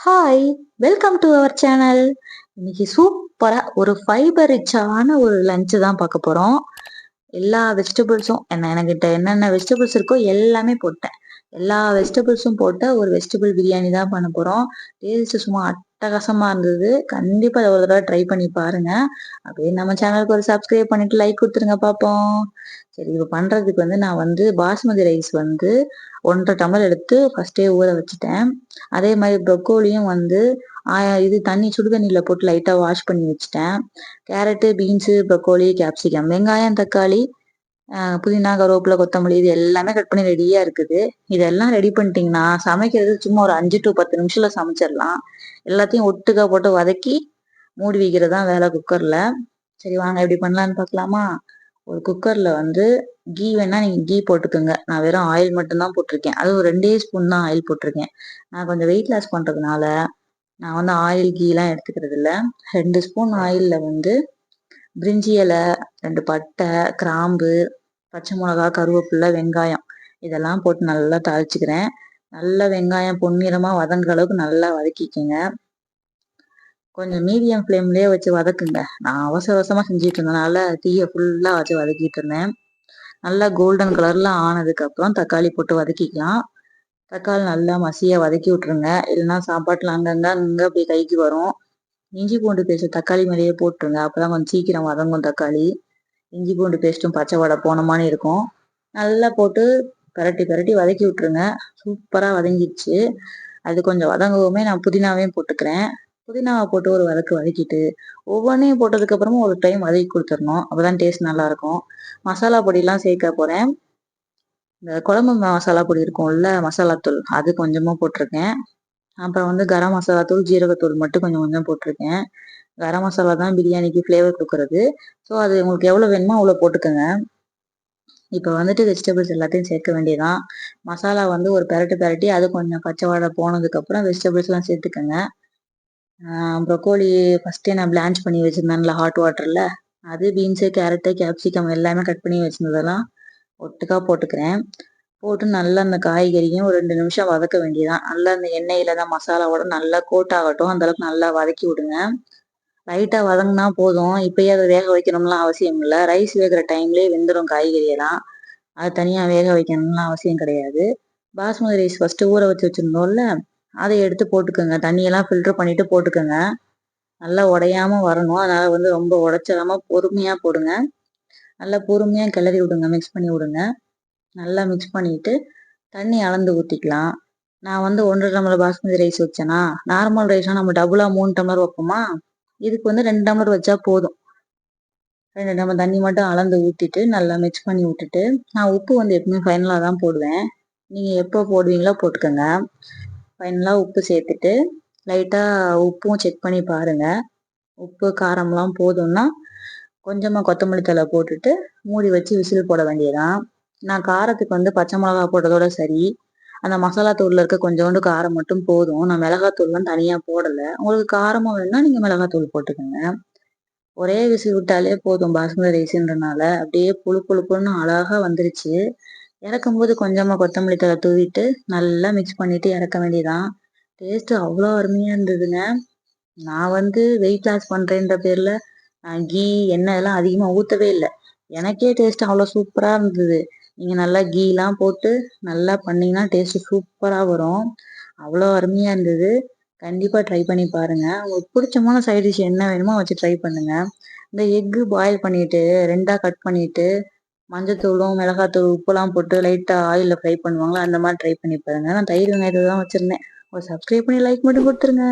Hi! Welcome to our channel. இன்னைக்கு சூப்பரா ஒரு ஃபைபர் ரிச்சான ஒரு லஞ்ச் தான் பார்க்க போறோம். எல்லா வெஜிடபிள்ஸும் எனக்கிட்ட என்னென்ன வெஜிடபிள்ஸ் இருக்கோ எல்லாமே போட்டேன். எல்லா வெஜிடபிள்ஸும் போட்ட ஒரு வெஜிடபிள் பிரியாணி தான் பண்ண போறோம். டேஸ்ட் சும்மா அட்டகாசமா இருந்தது. கண்டிப்பா இத ஒரு தடவ ட்ரை பண்ணி பாருங்க. அப்படியே நம்ம சேனலுக்கு ஒரு சப்ஸ்கிரைப் பண்ணிட்டு லைக் குடுத்துருங்க பாப்போம். சரி, இப்ப பண்றதுக்கு நான் பாஸ்மதி ரைஸ் 1 1/2 டம்ளர் எடுத்து ஃபர்ஸ்ட்டே ஊற வச்சுட்டேன். அதே மாரி ப்ரொக்கோலியும் இது சுடு தண்ணீல போட்டு லைட்டா வாஷ் பண்ணி வச்சுட்டேன். கேரட்டு, பீன்ஸு, ப்ரொக்கோலி, கேப்சிகம், வெங்காயம், தக்காளி, புதினா, கருவேப்பிலை, கொத்தமல்லி இது எல்லாமே கட் பண்ணி ரெடியா இருக்குது. இதெல்லாம் ரெடி பண்ணிட்டீங்கன்னா, சமைக்கிறது சும்மா ஒரு 5 டூ 10 நிமிஷத்துல சமைச்சிடலாம். எல்லாத்தையும் ஒட்டுக்கா போட்டு வதக்கி மூடி வைக்கிறது தான் வேலை குக்கர்ல. சரி வாங்க எப்படி பண்ணலான்னு பார்க்கலாமா? ஒரு குக்கர்ல கீ வேணா நீங்க கீ போட்டுக்கோங்க. நான் வெறும் ஆயில் மட்டும் தான் போட்டிருக்கேன். அது ஒரு 2 ஸ்பூன் தான் ஆயில் போட்டிருக்கேன். நான் கொஞ்சம் வெயிட் லாஸ் பண்றதுனால நான் ஆயில் கீலாம் எடுத்துக்கிறது இல்ல. 2 ஸ்பூன் ஆயில்ல பிரிஞ்சி இலை, 2 பட்டை, கிராம்பு, பச்சை மிளகா, கருவேப்பிலை, வெங்காயம் இதெல்லாம் போட்டு நல்லா தாளிச்சுக்கிறேன். நல்லா வெங்காயம் பொன்னிறமா வதங்குற அளவுக்கு நல்லா வதக்கிக்கோங்க. கொஞ்சம் மீடியம் ஃப்ளேம்லயே வச்சு வதக்குங்க. நான் அவசர அவசரமா செஞ்சுட்டு இருந்தனால தீய ஃபுல்லா வச்சு வதக்கிட்டு இருந்தேன். நல்லா கோல்டன் கலர்ல ஆனதுக்கு அப்புறம் தக்காளி போட்டு வதக்கிக்கலாம். தக்காளி நல்லா மசியா வதக்கி விட்டுருங்க. இல்லைன்னா சாப்பாட்டுல அங்கங்க அங்க அப்படியே கைக்கு வரும். இஞ்சி பூண்டு பேஸ்ட் தக்காளி மேலேயே போட்டுருங்க. அப்பதான் கொஞ்சம் சீக்கிரம் வதங்கும் தக்காளி. இஞ்சி பூண்டு பேஸ்ட்டும் பச்சை வாடை போன மாதிரி இருக்கும். நல்லா போட்டு பெரட்டி பெரட்டி வதக்கி விட்டுருங்க. சூப்பரா வதங்கிடுச்சு. அது கொஞ்சம் வதங்கவுமே நான் புதினாவையும் போட்டுக்கிறேன். புதினாவை போட்டு ஒரு வதக்கிட்டு ஒவ்வொன்றையும் போட்டதுக்கு அப்புறமா ஒரு டைம் வதக்கி கொடுத்துடணும். அப்பதான் டேஸ்ட் நல்லா இருக்கும். மசாலா பொடியெல்லாம் சேர்க்க போறேன். இந்த குழம்பு மசாலா பொடி இருக்கும்ல, மசாலாத்தூள் அது கொஞ்சமா போட்டிருக்கேன். அப்புறம் கரம் மசாலா தூள், ஜீரகத்தூள் மட்டும் கொஞ்சம் கொஞ்சம் போட்டிருக்கேன். கரம் மசாலா தான் பிரியாணிக்கு ஃப்ளேவர் கொடுக்கறது. ஸோ அது உங்களுக்கு எவ்வளோ வேணுமோ அவ்வளோ போட்டுக்கோங்க. இப்போ வெஜிடபிள்ஸ் எல்லாத்தையும் சேர்க்க வேண்டியதான். மசாலா ஒரு பெரட்டி அது கொஞ்சம் பச்சை வாடை போனதுக்கப்புறம் வெஜிடபிள்ஸ்லாம் சேர்த்துக்கோங்க. ப்ரொக்கோலி ஃபர்ஸ்டே நான் பிளான்ச் பண்ணி வச்சிருந்தேன்ல ஹாட் வாட்டர்ல, அது பீன்ஸு, கேரட்டு, கேப்சிகம் எல்லாமே கட் பண்ணி வச்சிருந்ததெல்லாம் ஒட்டுக்கா போட்டுக்கிறேன். போட்டு நல்லா அந்த காய்கறியும் ஒரு 2 நிமிஷம் வதக்க வேண்டியதான். நல்லா அந்த எண்ணெயில தான் மசாலாவோட நல்லா கோட் ஆகட்டும். அந்த அளவுக்கு நல்லா வதக்கி விடுங்க. லைட்டா வதங்கினா போதும். இப்பயே அதை வேக வைக்கணும்லாம் அவசியம் இல்லை. ரைஸ் வேகிற டைம்லயே வெந்துடும் காய்கறி எல்லாம். அது தனியா வேக வைக்கணும்லாம் அவசியம் கிடையாது. பாஸ்மதி ரைஸ் ஃபர்ஸ்ட் ஊற வச்சு வச்சிருந்தோம்ல, அதை எடுத்து போட்டுக்கோங்க. தண்ணியெல்லாம் ஃபில்டர் பண்ணிட்டு போட்டுக்கோங்க. நல்லா உடையாம வரணும். அதனால ரொம்ப உடைச்சிடாம பொறுமையா போடுங்க. நல்லா பொறுமையா கிளறி விடுங்க, மிக்ஸ் பண்ணி விடுங்க. நல்லா மிக்ஸ் பண்ணிட்டு தண்ணி அளந்து ஊத்திக்கலாம். நான் 1 1/2 டம்ளர் பாஸ்மதி ரைஸ் வச்சேனா, நார்மல் ரைஸ்னா நம்ம டபுளா 3 டம்ளர் வைப்போமா, இதுக்கு 2 டம்ளர் வச்சா போதும். 2 டம்ளர் தண்ணி மட்டும் அளந்து ஊத்திட்டு நல்லா மிக்ஸ் பண்ணி விட்டுட்டு, நான் உப்பு எப்பவுமே ஃபைனலா தான் போடுவேன். நீங்க எப்போ போடுவீங்களோ போட்டுக்கோங்க. ஃபைனலா உப்பு சேர்த்துட்டு லைட்டா உப்பும் செக் பண்ணி பாருங்க. உப்பு காரம்லாம் போதும்னா கொஞ்சமா கொத்தமல்லி தழை போட்டுட்டு மூடி வச்சு விசில் போட வேண்டியதான். நான் காரத்துக்கு பச்சை மிளகா போட்டதோட சரி. அந்த மசாலா தூள்ல இருக்க கொஞ்சோண்டு காரம் மட்டும் போதும். நான் மிளகாத்தூள்லாம் தனியா போடல. உங்களுக்கு காரமா வேணும்னா நீங்க மிளகாத்தூள் போட்டுக்கோங்க. ஒரே விசில் விட்டாலே போதும் பாஸ்மதி ரைஸ்ன்றனால. அப்படியே புழு புழுப்புன்னு அழகா வந்துருச்சு. இறக்கும்போது கொஞ்சமா கொத்தமல்லி தழை தூவிட்டு நல்லா மிக்ஸ் பண்ணிட்டு இறக்க வேண்டியதான். டேஸ்ட் அவ்வளோ அருமையா இருந்ததுங்க. நான் வெயிட் லாஸ் பண்றேன்ற பேர்ல கீ, எண்ணெய் எல்லாம் அதிகமா ஊத்தவே இல்லை. எனக்கே டேஸ்ட் அவ்வளோ சூப்பரா இருந்தது. நீங்க நல்லா கீலாம் போட்டு நல்லா பண்ணீங்கன்னா டேஸ்ட் சூப்பரா வரும். அவ்வளோ அருமையா இருந்தது. கண்டிப்பா ட்ரை பண்ணி பாருங்க. உங்களுக்கு பிடிச்சமான சைட் டிஷ் என்ன வேணுமோ வச்சு ட்ரை பண்ணுங்க. இந்த எக்கு பாயில் பண்ணிட்டு 2ஆ கட் பண்ணிட்டு மஞ்சத்தூளும், மிளகாத்தூள், உப்புலாம் போட்டு லைட்டா ஆயில்ல ஃப்ரை பண்ணுவாங்களா, அந்த மாதிரி ட்ரை பண்ணி பாருங்க. நான் தயிர் வெங்காயத்தை தான் வச்சிருந்தேன். ஒரு சப்ஸ்கிரைப் பண்ணி லைக் மட்டும் கொடுத்துருங்க.